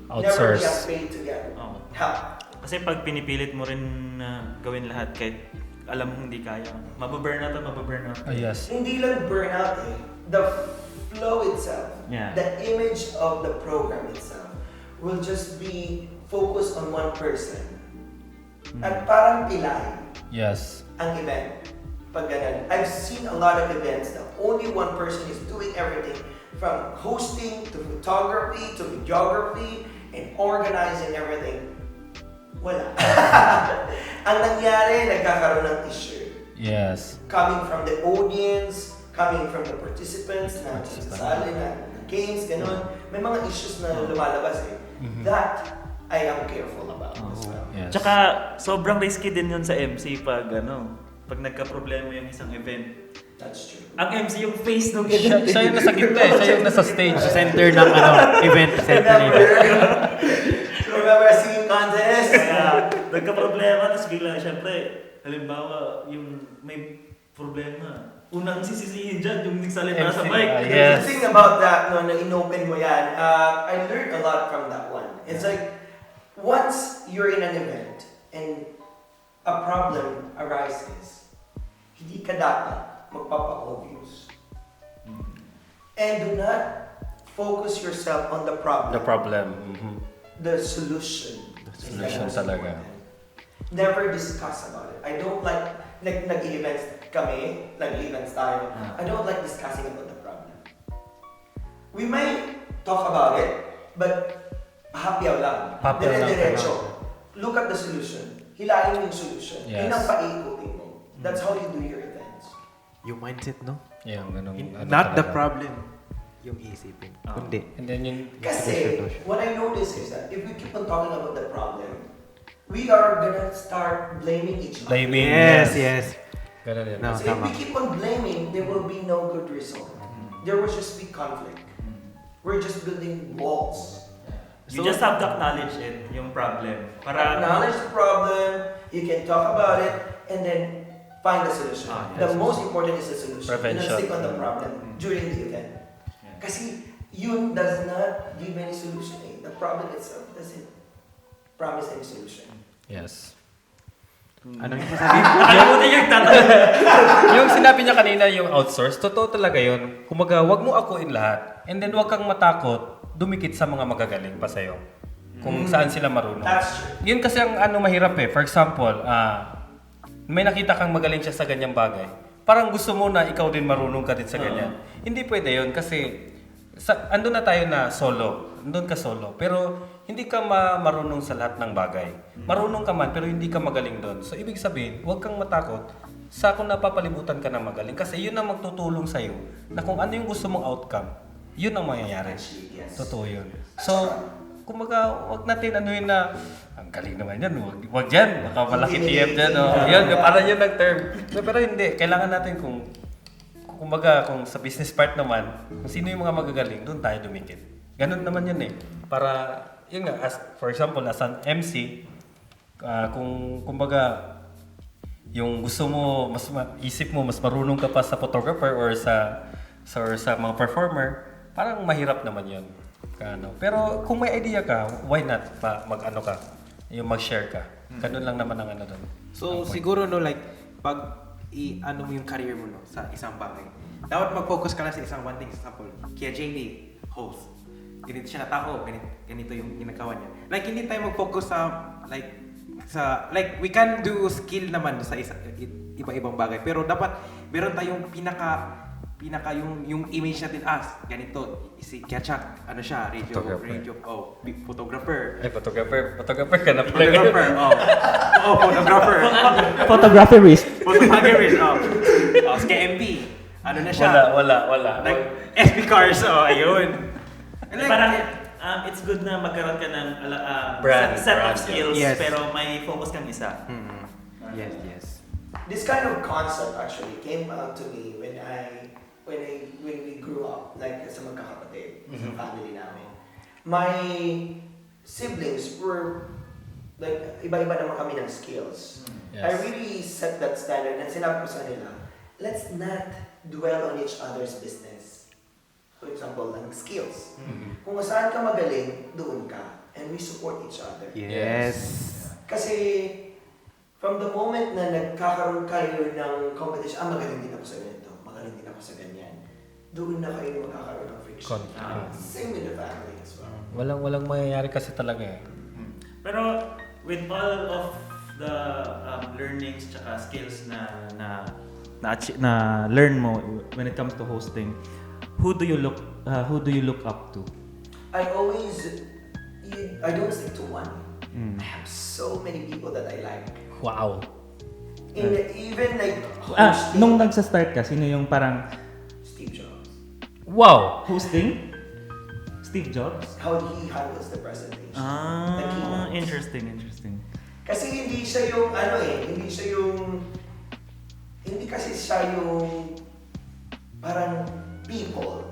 Never be Outsource. afraid to get Oo. help. Kasi pag pinipilit mo rin na gawin lahat kahit alam mo hindi kaya, mababurnout at mababurnout. Yes. Hindi lang burnout eh. The flow itself, Yeah. the image of the program itself will just be focused on one person. At parang pilay Yes. ang event. Pag ganun. I've seen a lot of events that only one person is doing everything from hosting to photography to videography and organizing everything. Wala. Ang nangyari, nagkakaroon ng issue. Yes. Coming from the audience, coming from the participants na sasali na games, ganun. May mga issues na lumalabas eh. That I am careful about as well. Yes. Tsaka sobrang risky din yun sa MC pag nagka-problema yung isang event. That's true. Ang MC yung face ng Siya, event. siya yung nasa gitna eh. Siya yung nasa stage. Center ng event. Center ng event. Remember singing contest? Kaya nagka-problema, tapos bigla, syempre, halimbawa, yung may problema. Unang sisisihin dyan, yung nagsalita sa MC, mic. yes. The thing about that, no, na inopen mo yan, I learned a lot from that one. It's like, once you're in an event and a problem arises, hindi ka dapat magpapa-obvious. And do not focus yourself on the problem. The problem. The solution. The is the solution most talaga. important. Never discuss about it. I don't like nag-events kami, nag-events tayo. I don't like discussing about the problem. We may talk about it, but hapyaw lang. Hapyaw lang. Dire-diretso. Look at the solution. Hilahin mo yung solution. Yes. Yun ang paikutin mo. That's how you do your events. Yung mindset, no? Yung ganun. Not the talaga. problem. Yung isipin. Kundi. And then yung Kasi, what I notice is that if we keep on talking about the problem, we are gonna start blaming each other. blaming. Yes. Ganun yun. No. So if we keep on blaming, there will be no good result. There will just be conflict. We're just building walls. You just have to acknowledge it, yung problem. Para Acknowledge the problem, you can talk about it, and then find the solution. Yes. The most important is the solution. Prevention. You don't stick on the problem during the event. Kasi yun does not give any solution. Eh. The problem itself doesn't promise any solution. Yes. Ano yung sasabihin? Ayaw mo din yung tatanong. Yung sinabi niya kanina, yung outsource, totoo talaga yun. Kumaga, wag mo akuin lahat. And then wag kang matakot, dumikit sa mga magagaling pa sa'yo. Kung saan sila marunong. That's true. Yun kasi ang mahirap eh. For example, may nakita kang magaling siya sa ganyang bagay. Parang gusto mo na ikaw din marunong ka din sa ganyan. Hindi pwede yun kasi andun na tayo na solo. Andun ka solo. Pero hindi ka marunong sa lahat ng bagay. Marunong ka man pero hindi ka magaling doon. So ibig sabihin, huwag kang matakot sa kung napapalibutan ka na magaling. Kasi yun ang magtutulong sa'yo na kung ano yung gusto mong outcome, yun ang mangyayari. Yes. Totoo yun. So, kumaga, wag natin ano yun na, ang galing naman yan, wag dyan, baka malaki TF dyan, yun, parang yun ang term. Pero hindi, kailangan natin kung sa business part naman, kung sino yung mga magagaling, doon tayo dumikit. Ganun naman yun eh. Para, yun nga, for example, as an MC, kumbaga, yung gusto mo, isip mo, mas marunong ka pa sa photographer or sa mga performer, parang mahirap naman yun. Pero kung may idea ka, why not mag-ano ka, yung mag-share ka. Ganun lang naman ang ano doon. So, siguro no, like, pag ano mo yung career mo no, sa isang bagay. Dapat mag-focus ka lang sa isang one thing. Example, kaya Jaidy, host. Ganito siya na tao, ganito yung ginagawa niya. Like, hindi tayo mag-focus like, we can do skill naman sa iba-ibang bagay. Pero dapat, meron tayong pinaka yung image natin ganito, si Ketchak, ano siya, photographer. Ay, photographer ka na pala. Photographer, photographer. Photographerist. Photographerist, si KMB, ano na siya? Wala. Like, SB cars, ayun. Like, Parang it's good na magkaroon ka ng set of skills, yes. pero may focus kang isa. Yes. This kind of concept actually came out to me when we grew up, like sa magkakapatid, sa family namin. My siblings were like iba-iba naman kami ng skills. Yes. I really set that standard and sinabi ko sa nila, let's not dwell on each other's business. For example, ng skills. Kung saan ka magaling, doon ka. And we support each other. Yes. Kasi from the moment na nagkakaroon kayo ng competition, magaling din ako sa ganito, magaling din ako sa ganyan, doon na kayo magkakaroon ng friction. Same with the family as well. Walang mangyayari kasi talaga eh. Pero with all of the learnings tsaka skills na learn mo when it comes to hosting, who do you look up to? I don't stick to one. I have so many people that I like. Wow. Even like hosting, Nung nagsa-start ka, sino yung parang Steve Jobs. Wow. hosting? Steve Jobs? How he handles the presentation. the keynotes. Interesting. Kasi hindi kasi siya yung parang people.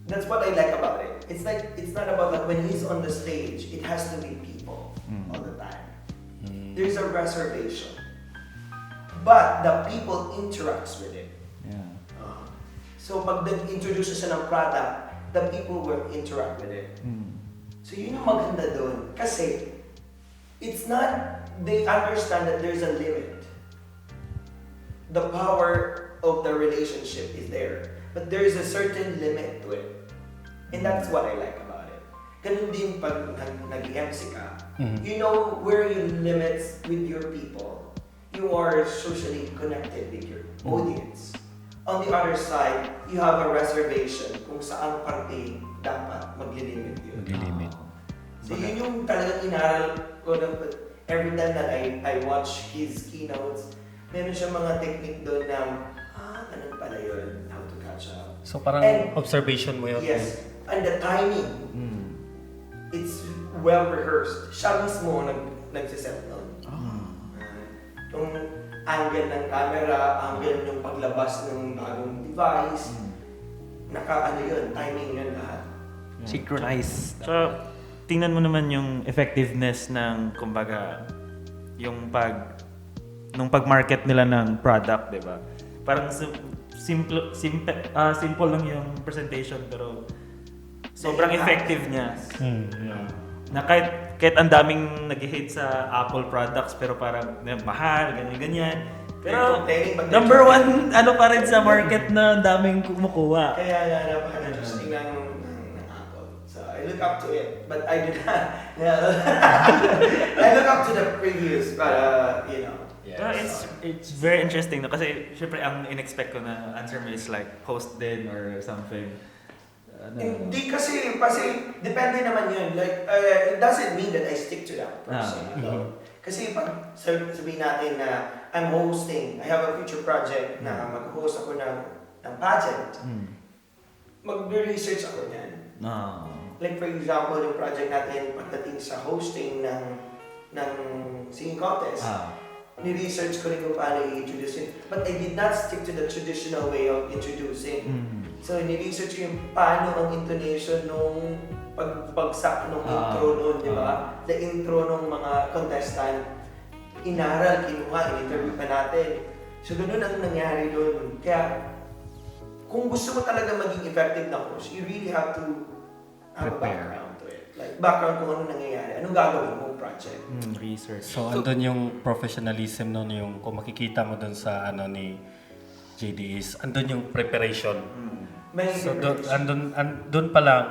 That's what I like about it. It's not about like when he's on the stage, it has to be people all the time. There's a reservation. But the people interacts with it. Yeah. So pag nag-introduce siya ng product, the people will interact with it. So yun yung maganda doon. Kasi it's not, they understand that there's a limit. The power of the relationship is there. But there is a certain limit to it. And that's what I like about it. Ganun din pag nag-MC ka, you know where your limits with your people. You are socially connected with your audience. On the other side, you have a reservation kung saan parte dapat maglilimit yun. So yun yung talagang inaral ko na every time that I watch his keynotes, meron siya mga technique doon na, ganun pala yun, how to catch up. So parang observation mo yun. Yes, and the timing, it's well rehearsed. Siya mismo nagsiset nun. Yung angle ng camera, angle ng paglabas ng bagong device, timing yun lahat. Synchronized. So, tingnan mo naman yung effectiveness ng, kumbaga, yung pag-market nila ng product, di ba? Parang simple lang yung presentation, pero sobrang effective niya. Na kahit ang daming nag-hate sa Apple products, pero parang mahal, ganyan. Pero number one, pa rin sa market na daming kumukuha. Kaya napaka-interesting ng Apple. So I look up to it, but I do not. I look up to the previews, but Well, it's very interesting kasi syempre ang in-expect ko na answer mo is like host din or something. Hindi kasi depende naman yun. Like, it doesn't mean that I stick to that person. Kasi pag sabihin natin na I'm hosting, I have a future project na mag-host ako ng pageant, mag-research ako niyan. Like for example, yung project natin pagdating sa hosting ng singing contest, ni-research ko rin kung paano i-introduce it. But I did not stick to the traditional way of introducing. So, ni-research ko yung paano ang intonation nung pagbagsak nung intro nun, di ba? The intro nung mga contestant, inaral, kinuha, in-interview pa natin. So, ganun ang nangyari dun. Kaya, kung gusto mo talaga maging effective na host, you really have to have a background to it. Like, background kung ano nangyayari, anong gagawin mong project. project. Research. So, andun yung professionalism nun, yung kung makikita mo dun sa ni JD is, andun yung preparation. Many So, preparation. dun pa lang,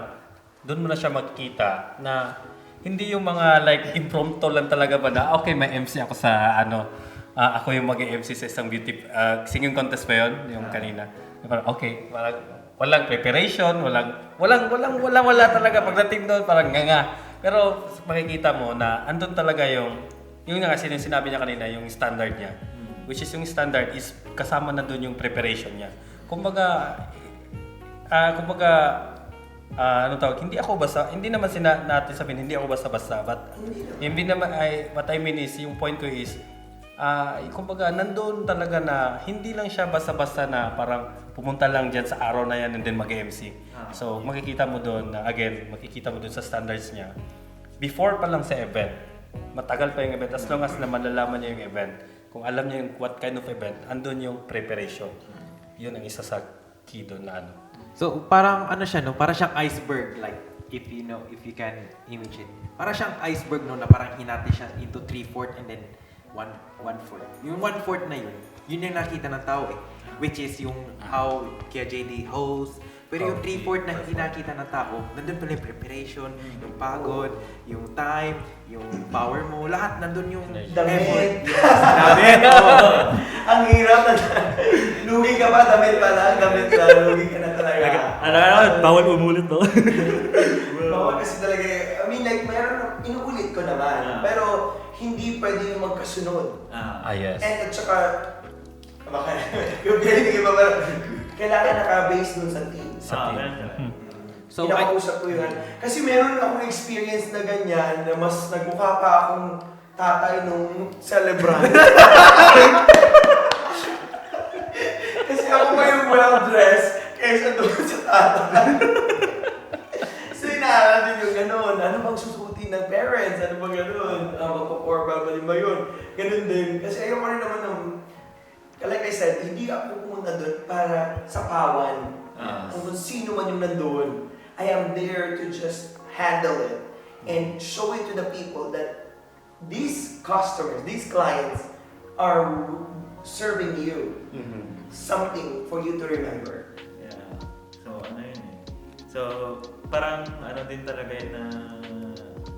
dun mo na siya makikita na hindi yung mga like impromptu lang talaga ba na, okay, may MC ako sa ako yung mag-MC sa isang beauty, singing contest ba yun? Yung kanina. Parang, okay, walang preparation, wala talaga pagdating doon, parang nga. Pero makikita mo na andun talaga yung nga kasi yung sinabi niya kanina, yung standard niya. Which is yung standard is kasama na doon yung preparation niya. Kumbaga, hindi ako basta, hindi naman natin sabihin, hindi ako basta-basta. But, hindi naman, what I mean is, yung point ko is, kumbaga, nandun talaga na, hindi lang siya basta-basta na parang pumunta lang dyan sa araw na yan and then mag-MC. So, makikita mo doon, makikita mo doon sa standards niya. Before pa lang sa event, matagal pa yung event, as long as na malalaman niya yung event, kung alam niya yung what kind of event, andun yung preparation. Yun ang isa sa key doon na So, parang siya, no? Parang siyang iceberg, like, if you can image it. Parang siyang iceberg, no, na parang hinati siya into 3/4 and then 1/4. Yung 1/4 na yun yung nakita ng tao eh. Which is yung how kaya JD host. Pero yung 3/4 na hindi nakita ng tao, nandun pala yung preparation, yung pagod, yung time, yung power mo, lahat nandun yung Damit. Damit, oo. Ang hirap na. Lugi ka pa, damit pa lang, lugi ka na talaga. Bawal umulit, no? Bawal kasi talaga, I mean like, mayroon, inuulit ko naman, pero hindi pwede yung magkasunod. yes. And at saka, baka, yung hindi ba, kailangan naka-base dun sa team. So, Pinakausap ko yun. Kasi meron akong experience na ganyan, na mas nagmukha pa akong tatay nung celebrant. Kasi ako pa yung well-dressed kaysa doon sa tatay. So inaaral din yung gano'n. Ano bang susutin ng parents? Ano bang gano'n? Magpo-formal ba din ba yun? Ganun din. Kasi ayoko rin naman ng... Like I said, hindi ako pumunta doon para sapawan. Kung sino man yung nandoon. I am there to just handle it and show it to the people that these customers, these clients are serving you something for you to remember. Yeah. So, yun eh. So, parang din talaga yun na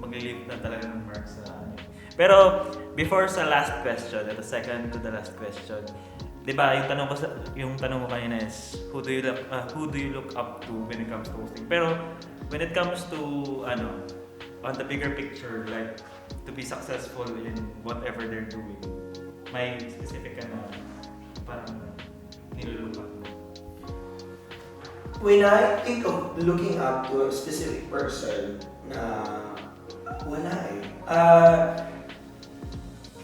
mag-leave na talaga ng mark sa Pero, before sa last question, the second to the last question, di ba, yung tanong ko kanina is, who do you look up to when it comes to hosting? Pero, when it comes to, on the bigger picture, like, to be successful in whatever they're doing, may specific ka na parang nilulook up mo? When I think of looking up to a specific person, wala eh.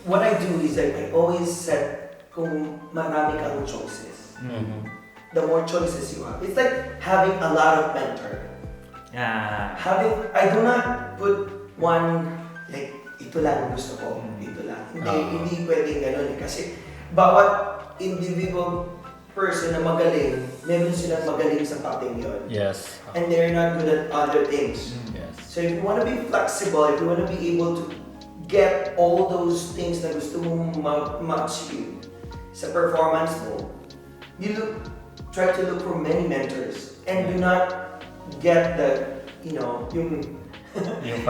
What I do is I always set kung marami kang choices. The more choices you have. It's like having a lot of mentor. Yeah. I do not put one, like, ito lang gusto ko, ito lang. Hindi pwedeng ganun eh. Kasi bawat individual person na magaling, meron silang magaling sa topic yun. Yes. And they're not good at other things. Yes. So if you want to be flexible, if you want to be able to get all those things na gusto mong ma-achieve sa performance mo, try to look for many mentors and do not get the, yung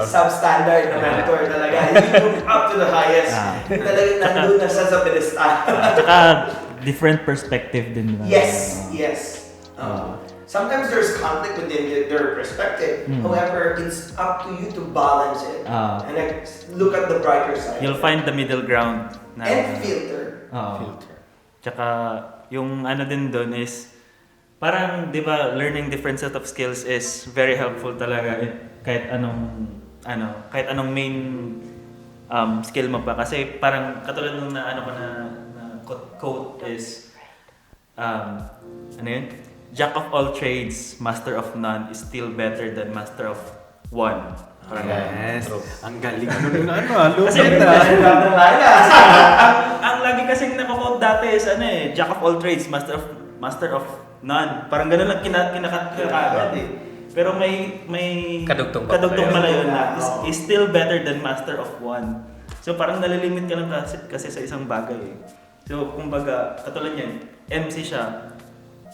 substandard na mentor talaga. You look up to the highest. Talagang nandun na siya sa pedestal. Tsaka, different perspective din. Yes. Sometimes there's conflict within their perspective. However, it's up to you to balance it and look at the brighter side. You'll find the middle ground. And filter. Tsaka, yung din doon is, parang, di ba, learning different set of skills is very helpful talaga. Kahit anong main skill mo pa. Kasi parang, katulad nung na quote is, Jack of all trades, master of none is still better than master of one. Yes. Ang galing. Kasi ang lagi kasing nako-quote dati is Jack of all trades, master of none. Parang gano'n lang kinakagad eh. Pero may Kadugtong pala yun na is still better than master of one. So parang nalilimit ka lang kasi sa isang bagay eh. So kumbaga, katulad niyan, MC siya.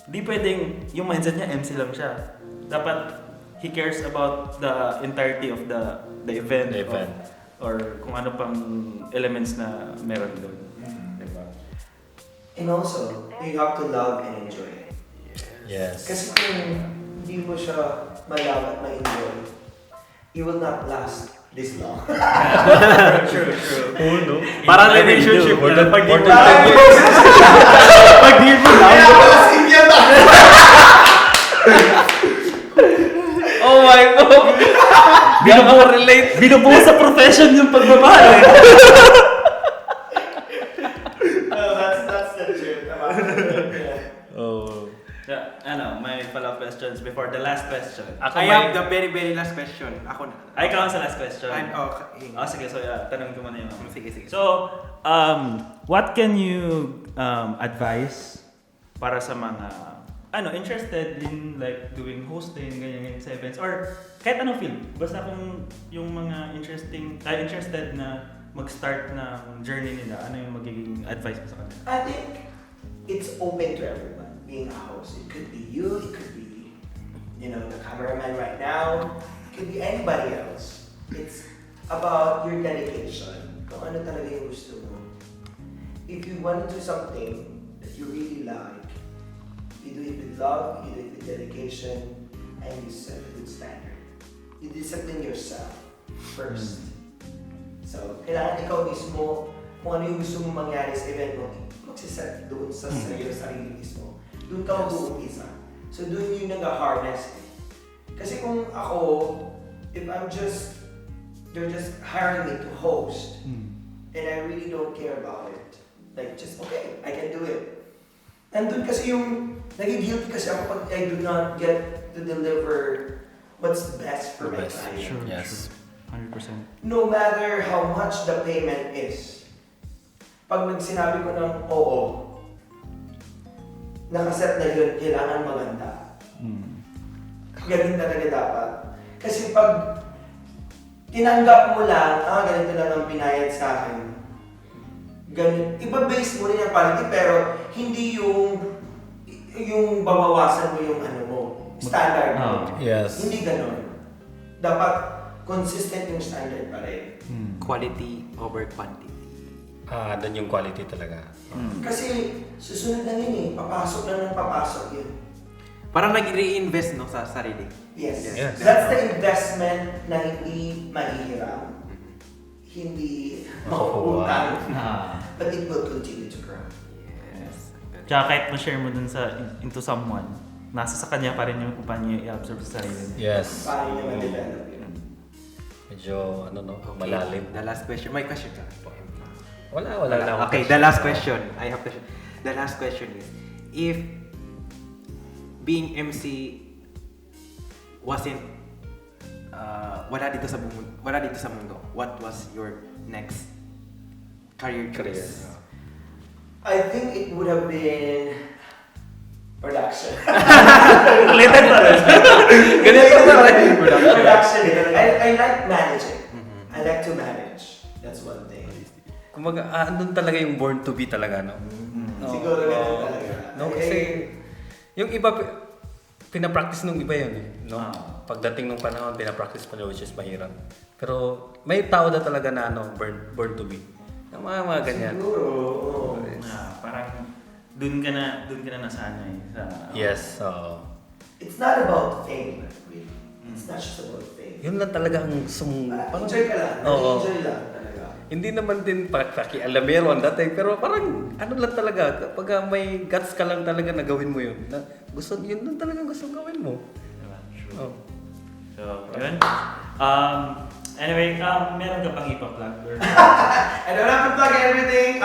Di pwedeng yung mindset niya MC lang siya. Dapat he cares about the entirety of the event. Or kung ano pang elements na meron doon. Diba? And also, you have to love and enjoy it. Yes. Kasi kung hindi mo siya malove at ma-enjoy, it will not last this long. True. Oo, no? Parang relationship na pag di mo Pag di mo Oh my God! Binubuo sa profession yung pagmamahal eh. That's the truth. Oh. May follow-up questions before the last question. I have the very, very last question. Ako na. Ay, ikaw ang sa last question. Okay. Sige, so tanong ko muna yun. Sige. So, what can you advise para sa mga interested in like doing hosting, ganyan sa events or kahit anong field. Basta kung yung mga interested na mag-start ng journey nila, ano yung magiging advice mo sa kanila? I think it's open to everyone. Being a host, it could be you, it could be, the cameraman right now, it could be anybody else. It's about your dedication. Kung ano talaga yung gusto mo. If you want to do something that you really like, you do it with love, you do it with dedication, and you set a good standard. You discipline yourself first. So, kailangan ikaw mismo, kung ano yung gusto mong mangyari sa event mo, magsiset doon sa sarili mismo. Doon ka mag-uumpisa. So, doon yung nag-harness. Kasi kung ako, if they're just hiring me to host, and I really don't care about it. Like, just, okay, I can do it. And doon kasi yung, nagigilty kasi ako pag I do not get to deliver what's best for my client. Sure. 100%. No matter how much the payment is, pag nagsinabi ko ng oo, nakaset na yun, kailangan maganda. Ganun talaga dapat. Kasi pag tinanggap mo lang, ganito lang ang binayad sa akin, ganun, iba-base mo rin yung quality pero hindi yung babawasan mo yung standard mo. Yes. Hindi ganun. Dapat consistent yung standard pa rin. Quality over quantity. Doon yung quality talaga. Kasi susunod na yun papasok na ng papasok yun. Parang nag-reinvest sa sarili. Yes. Yes. That's the investment na hindi mahihiram. Hindi makuutang. But it will continue to grow. Yes. Tsaka kahit ma-share mo dun into someone, nasa sa kanya pa rin yung kung paano niya i-absorb sa sarili niya. Yes. Paano niya ma-develop yun. Medyo, malalim. The last question. May question ka? Wala lang. Okay, the last question. I have question. The last question is, if being MC wasn't wala dito sa mundo, what was your next career choice? I think it would have been production. Related pa rin. Ganito pa rin. Production. I like managing. I like to manage. That's one thing. Kumbaga, andun talaga yung born to be talaga, no? Siguro ganun talaga. No, kasi yung iba, pinapractice nung iba yun eh. No? Pagdating nung panahon, pinapractice pa nila, which is mahirap. Pero may tao na talaga na born to be. Yung mga ganyan. Siguro. Parang dun ka na nasanay sa Yes. It's not about fame, really. It's not just about fame. Yun lang talaga ang Enjoy ka lang. Oo. Enjoy lang talaga. Hindi naman din pakialamero ang dating, pero parang ano lang talaga, kapag may guts ka lang talaga na gawin mo yun. Yun lang talaga gusto gawin mo. diba? True. Oh. So, yun. Anyway, meron ka pang ipa-plug? I don't have to plug everything.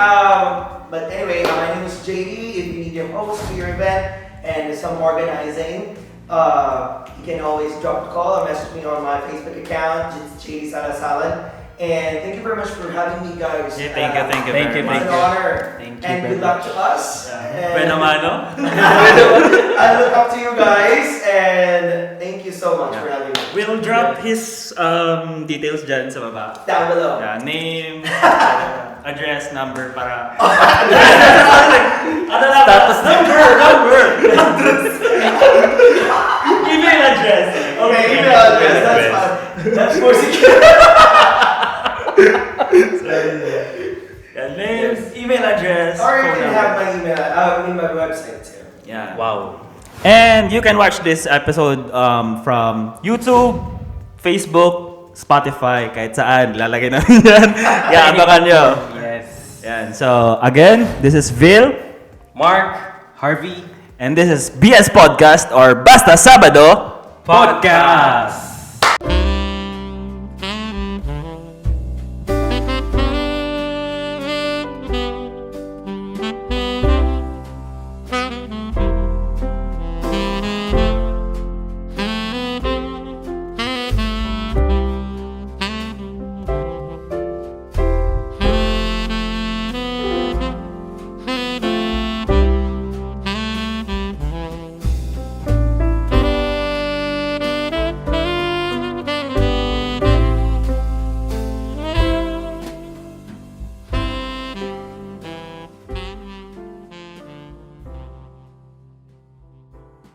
But anyway, my name is Jaidy. If you need your host for your event and some organizing, you can always drop a call or message me on my Facebook account. It's Jaidy Salansan. And thank you very much for having me, guys. Yeah, thank you. It's an honor. Thank you And very good luck to us. And Buena mano. I look up to you guys, and thank you so much. He'll drop his details dyan sa baba. Down below. Yeah, name, address, number para... Status number! Email address. Okay, email address. That's fine. That's more secure. Yeah, name, email address, Or you phone can number. have my email, in my website too. Yeah. Wow. And you can watch this episode from YouTube, Facebook, Spotify, kahit saan. Lalagay namin yan. Yeah, abangan nyo. Yes. Yan. So, again, this is Vil. Mark. Harvey. And this is BS Podcast or Basta Sabado Podcast.